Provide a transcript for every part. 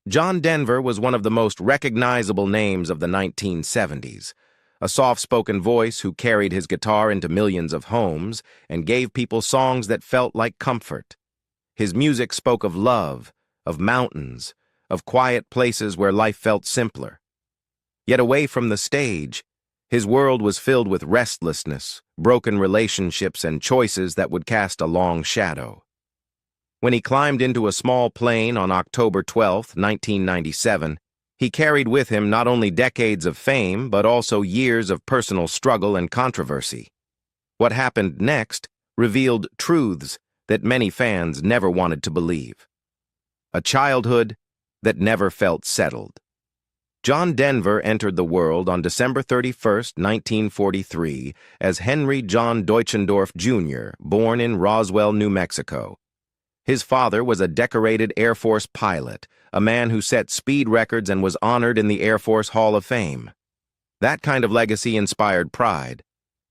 John Denver was one of the most recognizable names of the 1970s, a soft-spoken voice who carried his guitar into millions of homes and gave people songs that felt like comfort. His music spoke of love, of mountains, of quiet places where life felt simpler. Yet away from the stage, his world was filled with restlessness, broken relationships, and choices that would cast a long shadow. When he climbed into a small plane on October 12, 1997, he carried with him not only decades of fame, but also years of personal struggle and controversy. What happened next revealed truths that many fans never wanted to believe. A childhood that never felt settled. John Denver entered the world on December 31, 1943, as Henry John Deutschendorf, Jr., born in Roswell, New Mexico. His father was a decorated Air Force pilot, a man who set speed records and was honored in the Air Force Hall of Fame. That kind of legacy inspired pride,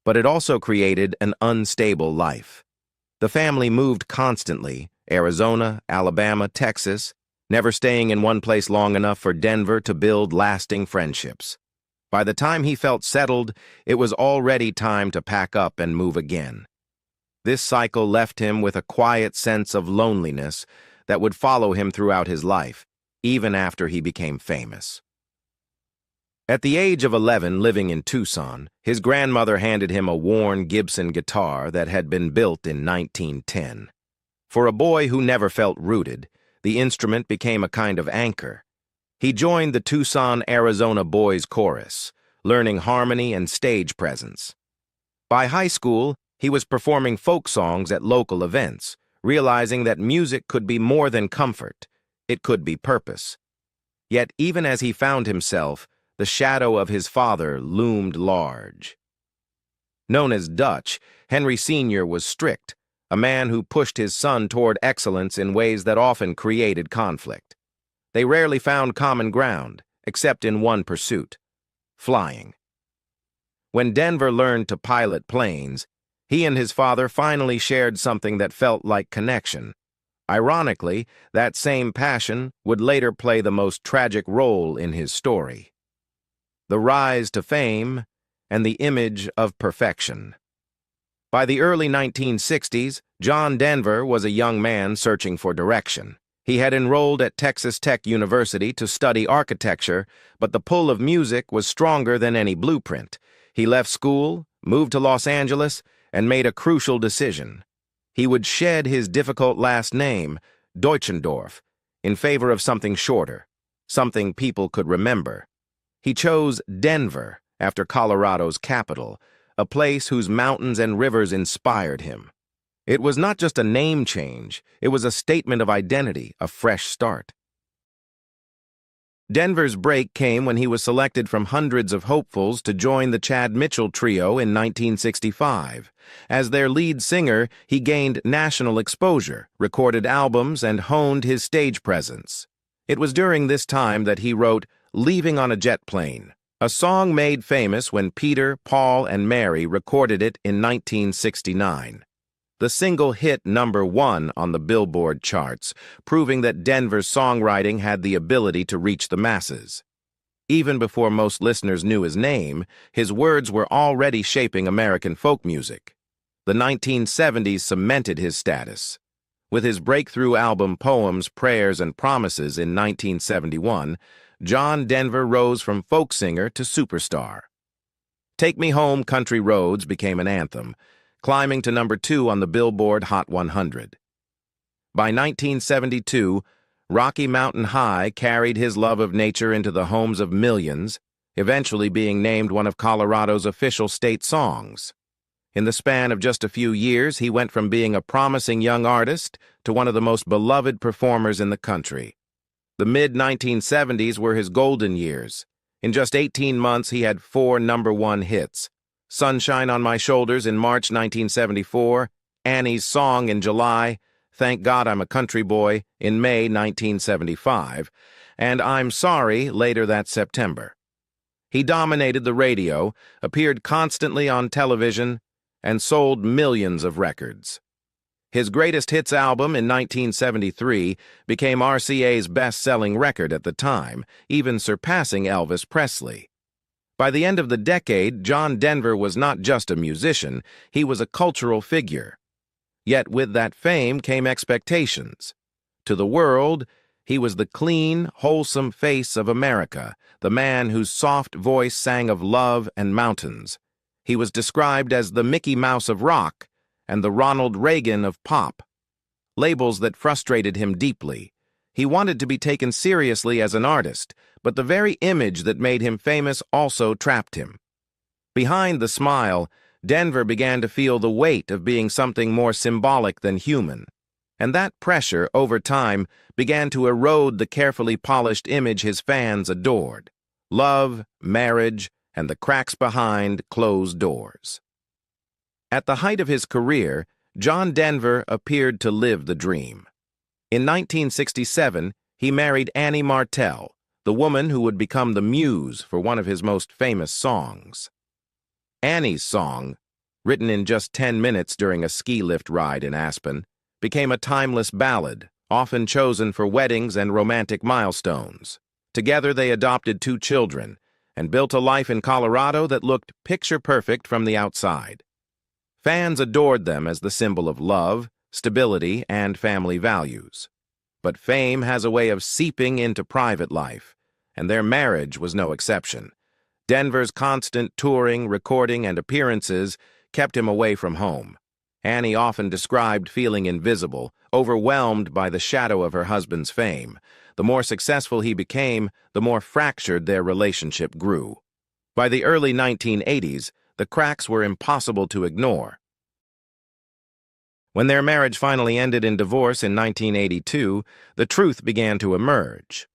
but it also created an unstable life. The family moved constantly, Arizona, Alabama, Texas, never staying in one place long enough for Denver to build lasting friendships. By the time he felt settled, it was already time to pack up and move again. This cycle left him with a quiet sense of loneliness that would follow him throughout his life, even after he became famous. At the age of 11, living in Tucson, his grandmother handed him a worn Gibson guitar that had been built in 1910. For a boy who never felt rooted, the instrument became a kind of anchor. He joined the Tucson, Arizona Boys Chorus, learning harmony and stage presence. By high school, he was performing folk songs at local events, realizing that music could be more than comfort, it could be purpose. Yet even as he found himself, the shadow of his father loomed large. Known as Dutch, Henry Sr. was strict, a man who pushed his son toward excellence in ways that often created conflict. They rarely found common ground, except in one pursuit: flying. When Denver learned to pilot planes, he and his father finally shared something that felt like connection. Ironically, that same passion would later play the most tragic role in his story: the rise to fame and the image of perfection. By the early 1960s, John Denver was a young man searching for direction. He had enrolled at Texas Tech University to study architecture, but the pull of music was stronger than any blueprint. He left school, moved to Los Angeles, and made a crucial decision. He would shed his difficult last name, Deutschendorf, in favor of something shorter, something people could remember. He chose Denver, after Colorado's capital, a place whose mountains and rivers inspired him. It was not just a name change, it was a statement of identity, a fresh start. Denver's break came when he was selected from hundreds of hopefuls to join the Chad Mitchell Trio in 1965. As their lead singer, he gained national exposure, recorded albums, and honed his stage presence. It was during this time that he wrote "Leaving on a Jet Plane," a song made famous when Peter, Paul, and Mary recorded it in 1969. The single hit #1 on the Billboard charts, proving that Denver's songwriting had the ability to reach the masses. Even before most listeners knew his name, his words were already shaping American folk music. The 1970s cemented his status. With his breakthrough album Poems, Prayers, and Promises in 1971, John Denver rose from folk singer to superstar. "Take Me Home, Country Roads" became an anthem, climbing to #2 on the Billboard Hot 100. By 1972, Rocky Mountain High carried his love of nature into the homes of millions, eventually being named one of Colorado's official state songs. In the span of just a few years, he went from being a promising young artist to one of the most beloved performers in the country. The mid-1970s were his golden years. In just 18 months, he had 4 #1 hits: "Sunshine on My Shoulders" in March 1974, "Annie's Song" in July, "Thank God I'm a Country Boy" in May 1975, and "I'm Sorry" later that September. He dominated the radio, appeared constantly on television, and sold millions of records. His greatest hits album in 1973 became RCA's best-selling record at the time, even surpassing Elvis Presley. By the end of the decade, John Denver was not just a musician, he was a cultural figure. Yet with that fame came expectations. To the world, he was the clean, wholesome face of America, the man whose soft voice sang of love and mountains. He was described as the Mickey Mouse of rock and the Ronald Reagan of pop, labels that frustrated him deeply. He wanted to be taken seriously as an artist, but the very image that made him famous also trapped him. Behind the smile, Denver began to feel the weight of being something more symbolic than human. And that pressure, over time, began to erode the carefully polished image his fans adored. Love, marriage, and the cracks behind closed doors. At the height of his career, John Denver appeared to live the dream. In 1967, he married Annie Martell, the woman who would become the muse for one of his most famous songs. Annie's song, written in just 10 minutes during a ski lift ride in Aspen, became a timeless ballad, often chosen for weddings and romantic milestones. Together they adopted 2 children and built a life in Colorado that looked picture-perfect from the outside. Fans adored them as the symbol of love, stability, and family values. But fame has a way of seeping into private life, and their marriage was no exception. Denver's constant touring, recording, and appearances kept him away from home. Annie often described feeling invisible, overwhelmed by the shadow of her husband's fame. The more successful he became, the more fractured their relationship grew. By the early 1980s, the cracks were impossible to ignore. When their marriage finally ended in divorce in 1982, the truth began to emerge.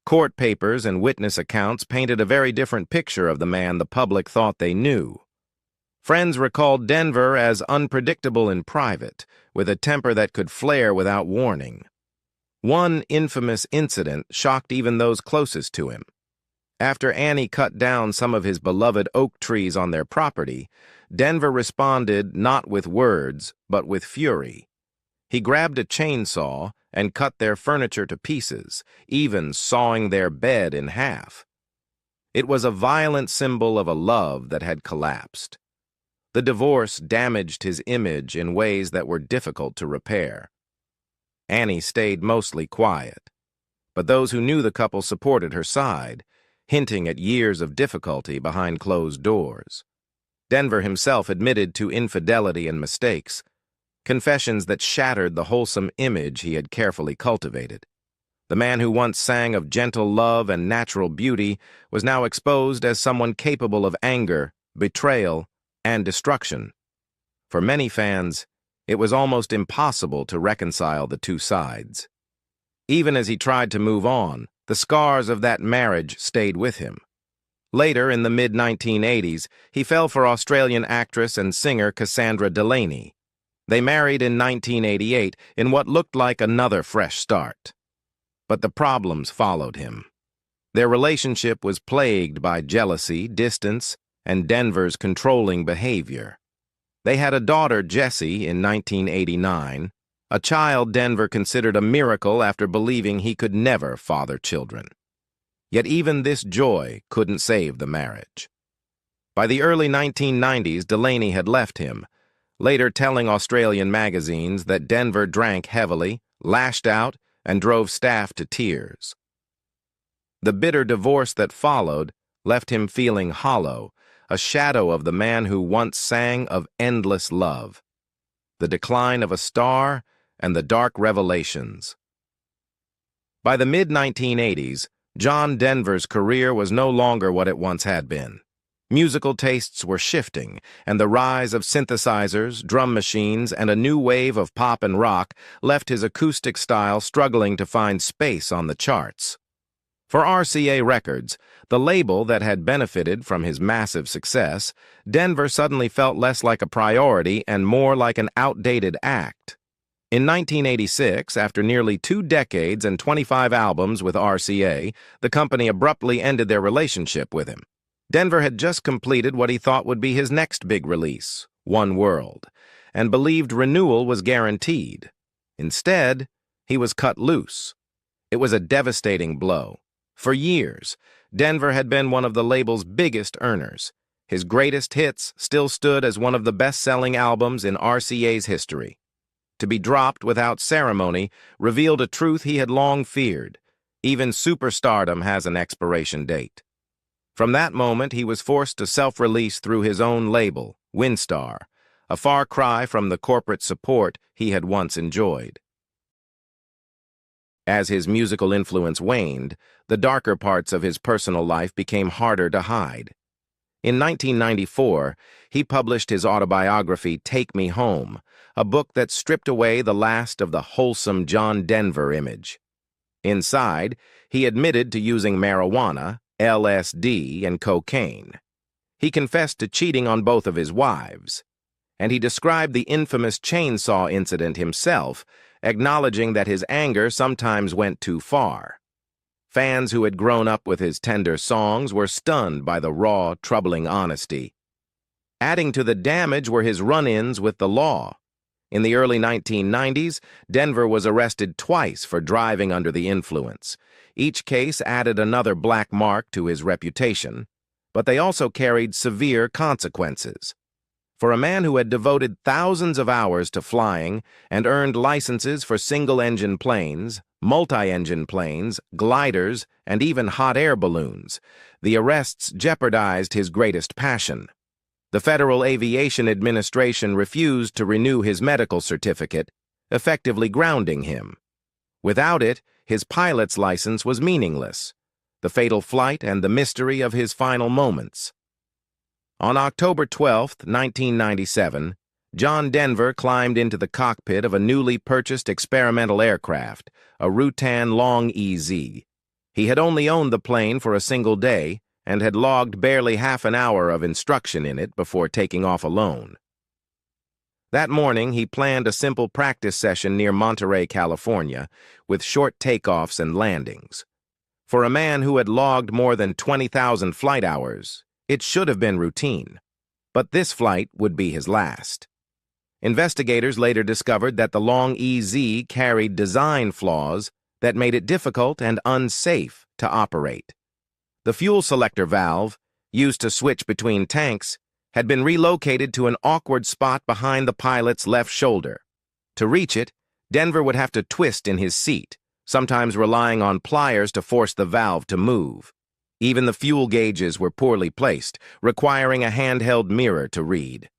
Court papers and witness accounts painted a very different picture of the man the public thought they knew. Friends recalled Denver as unpredictable in private, with a temper that could flare without warning. One infamous incident shocked even those closest to him. After Annie cut down some of his beloved oak trees on their property, Denver responded not with words, but with fury. He grabbed a chainsaw and cut their furniture to pieces, even sawing their bed in half. It was a violent symbol of a love that had collapsed. The divorce damaged his image in ways that were difficult to repair. Annie stayed mostly quiet, but those who knew the couple supported her side, hinting at years of difficulty behind closed doors. Denver himself admitted to infidelity and mistakes, confessions that shattered the wholesome image he had carefully cultivated. The man who once sang of gentle love and natural beauty was now exposed as someone capable of anger, betrayal, and destruction. For many fans, it was almost impossible to reconcile the two sides. Even as he tried to move on, the scars of that marriage stayed with him. Later, in the mid-1980s, he fell for Australian actress and singer Cassandra Delaney. They married in 1988 in what looked like another fresh start. But the problems followed him. Their relationship was plagued by jealousy, distance, and Denver's controlling behavior. They had a daughter, Jessie, in 1989, a child Denver considered a miracle after believing he could never father children. Yet even this joy couldn't save the marriage. By the early 1990s, Delaney had left him, later telling Australian magazines that Denver drank heavily, lashed out, and drove staff to tears. The bitter divorce that followed left him feeling hollow, a shadow of the man who once sang of endless love. The decline of a star and the dark revelations. By the mid-1980s, John Denver's career was no longer what it once had been. Musical tastes were shifting, and the rise of synthesizers, drum machines, and a new wave of pop and rock left his acoustic style struggling to find space on the charts. For RCA Records, the label that had benefited from his massive success, Denver suddenly felt less like a priority and more like an outdated act. In 1986, after nearly 2 decades and 25 albums with RCA, the company abruptly ended their relationship with him. Denver had just completed what he thought would be his next big release, One World, and believed renewal was guaranteed. Instead, he was cut loose. It was a devastating blow. For years, Denver had been one of the label's biggest earners. His greatest hits still stood as one of the best-selling albums in RCA's history. To be dropped without ceremony revealed a truth he had long feared. Even superstardom has an expiration date. From that moment, he was forced to self-release through his own label, Windstar, a far cry from the corporate support he had once enjoyed. As his musical influence waned, the darker parts of his personal life became harder to hide. In 1994, he published his autobiography, Take Me Home, a book that stripped away the last of the wholesome John Denver image. Inside, he admitted to using marijuana, LSD, and cocaine. He confessed to cheating on both of his wives, and he described the infamous chainsaw incident himself, acknowledging that his anger sometimes went too far. Fans who had grown up with his tender songs were stunned by the raw, troubling honesty. Adding to the damage were his run-ins with the law. In the early 1990s, Denver was arrested twice for driving under the influence. Each case added another black mark to his reputation, but they also carried severe consequences. For a man who had devoted thousands of hours to flying and earned licenses for single-engine planes, multi-engine planes, gliders, and even hot air balloons, the arrests jeopardized his greatest passion. The Federal Aviation Administration refused to renew his medical certificate, effectively grounding him. Without it, his pilot's license was meaningless, the fatal flight and the mystery of his final moments. On October 12, 1997, John Denver climbed into the cockpit of a newly purchased experimental aircraft, a Rutan Long-EZ. He had only owned the plane for a single day and had logged barely half an hour of instruction in it before taking off alone. That morning, he planned a simple practice session near Monterey, California, with short takeoffs and landings. For a man who had logged more than 20,000 flight hours, it should have been routine. But this flight would be his last. Investigators later discovered that the Long-EZ carried design flaws that made it difficult and unsafe to operate. The fuel selector valve, used to switch between tanks, had been relocated to an awkward spot behind the pilot's left shoulder. To reach it, Denver would have to twist in his seat, sometimes relying on pliers to force the valve to move. Even the fuel gauges were poorly placed, requiring a handheld mirror to read.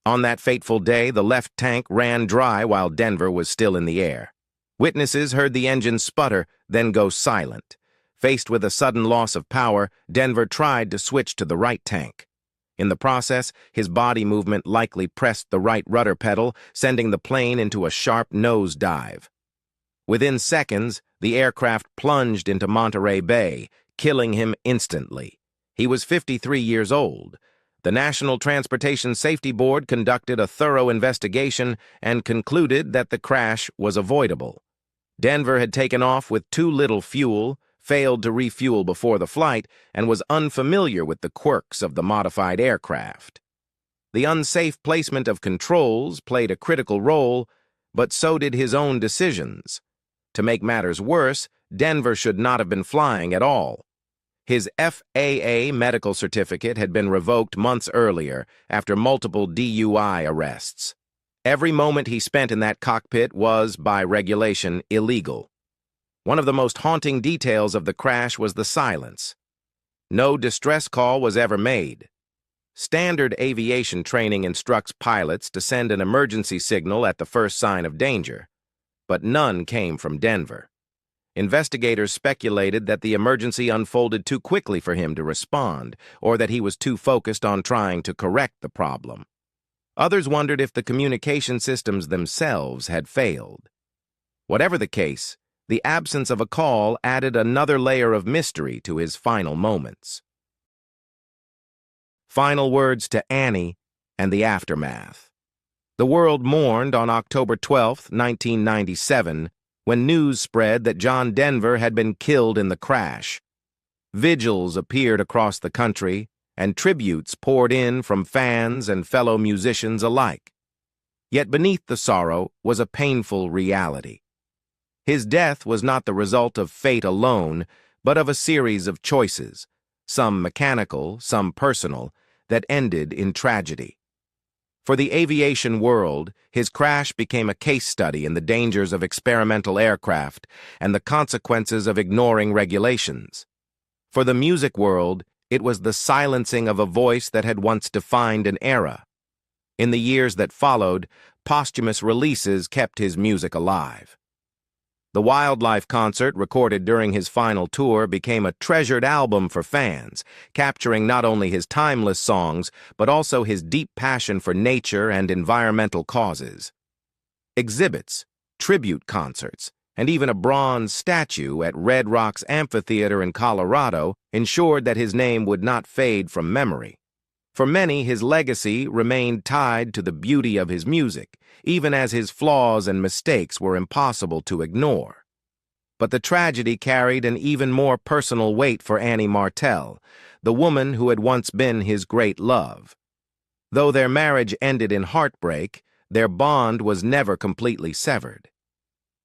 On that fateful day, the left tank ran dry while Denver was still in the air. Witnesses heard the engine sputter, then go silent. Faced with a sudden loss of power, Denver tried to switch to the right tank. In the process, his body movement likely pressed the right rudder pedal, sending the plane into a sharp nosedive. Within seconds, the aircraft plunged into Monterey Bay, killing him instantly. He was 53 years old. The National Transportation Safety Board conducted a thorough investigation and concluded that the crash was avoidable. Denver had taken off with too little fuel, failed to refuel before the flight, and was unfamiliar with the quirks of the modified aircraft. The unsafe placement of controls played a critical role, but so did his own decisions. To make matters worse, Denver should not have been flying at all. His FAA medical certificate had been revoked months earlier after multiple DUI arrests. Every moment he spent in that cockpit was, by regulation, illegal. One of the most haunting details of the crash was the silence. No distress call was ever made. Standard aviation training instructs pilots to send an emergency signal at the first sign of danger, but none came from Denver. Investigators speculated that the emergency unfolded too quickly for him to respond, or that he was too focused on trying to correct the problem. Others wondered if the communication systems themselves had failed. Whatever the case, the absence of a call added another layer of mystery to his final moments. Final words to Annie and the aftermath. The world mourned on October 12, 1997, when news spread that John Denver had been killed in the crash. Vigils appeared across the country, and tributes poured in from fans and fellow musicians alike. Yet beneath the sorrow was a painful reality. His death was not the result of fate alone, but of a series of choices, some mechanical, some personal, that ended in tragedy. For the aviation world, his crash became a case study in the dangers of experimental aircraft and the consequences of ignoring regulations. For the music world, it was the silencing of a voice that had once defined an era. In the years that followed, posthumous releases kept his music alive. The Wildlife concert recorded during his final tour became a treasured album for fans, capturing not only his timeless songs, but also his deep passion for nature and environmental causes. Exhibits, tribute concerts, and even a bronze statue at Red Rocks Amphitheater in Colorado ensured that his name would not fade from memory. For many, his legacy remained tied to the beauty of his music, even as his flaws and mistakes were impossible to ignore. But the tragedy carried an even more personal weight for Annie Martel, the woman who had once been his great love. Though their marriage ended in heartbreak, their bond was never completely severed.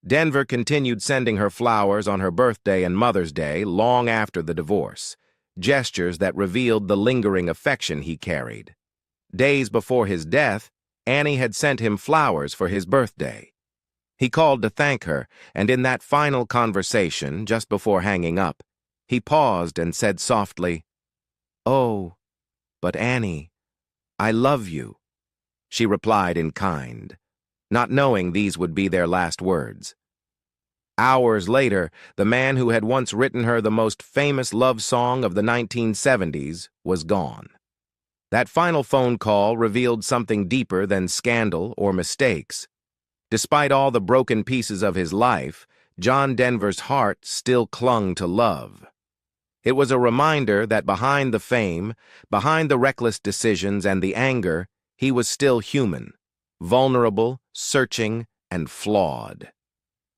Denver continued sending her flowers on her birthday and Mother's Day long after the divorce, gestures that revealed the lingering affection he carried. Days before his death, Annie had sent him flowers for his birthday. He called to thank her, and in that final conversation, just before hanging up, he paused and said softly, "Oh, but Annie, I love you." She replied in kind, not knowing these would be their last words. Hours later, the man who had once written her the most famous love song of the 1970s was gone. That final phone call revealed something deeper than scandal or mistakes. Despite all the broken pieces of his life, John Denver's heart still clung to love. It was a reminder that behind the fame, behind the reckless decisions and the anger, he was still human, vulnerable, searching, and flawed.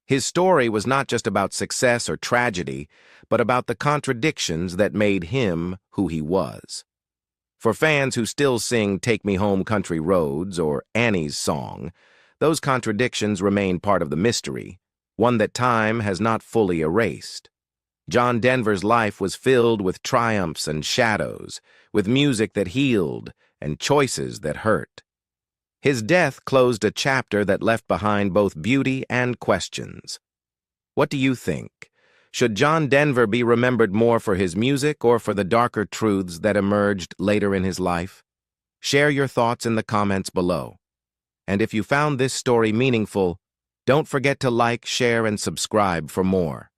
His story was not just about success or tragedy, but about the contradictions that made him who he was. For fans who still sing "Take Me Home, Country Roads" or Annie's Song, those contradictions remain part of the mystery, one that time has not fully erased. John Denver's life was filled with triumphs and shadows, with music that healed and choices that hurt. His death closed a chapter that left behind both beauty and questions. What do you think? Should John Denver be remembered more for his music or for the darker truths that emerged later in his life? Share your thoughts in the comments below. And if you found this story meaningful, don't forget to like, share, and subscribe for more.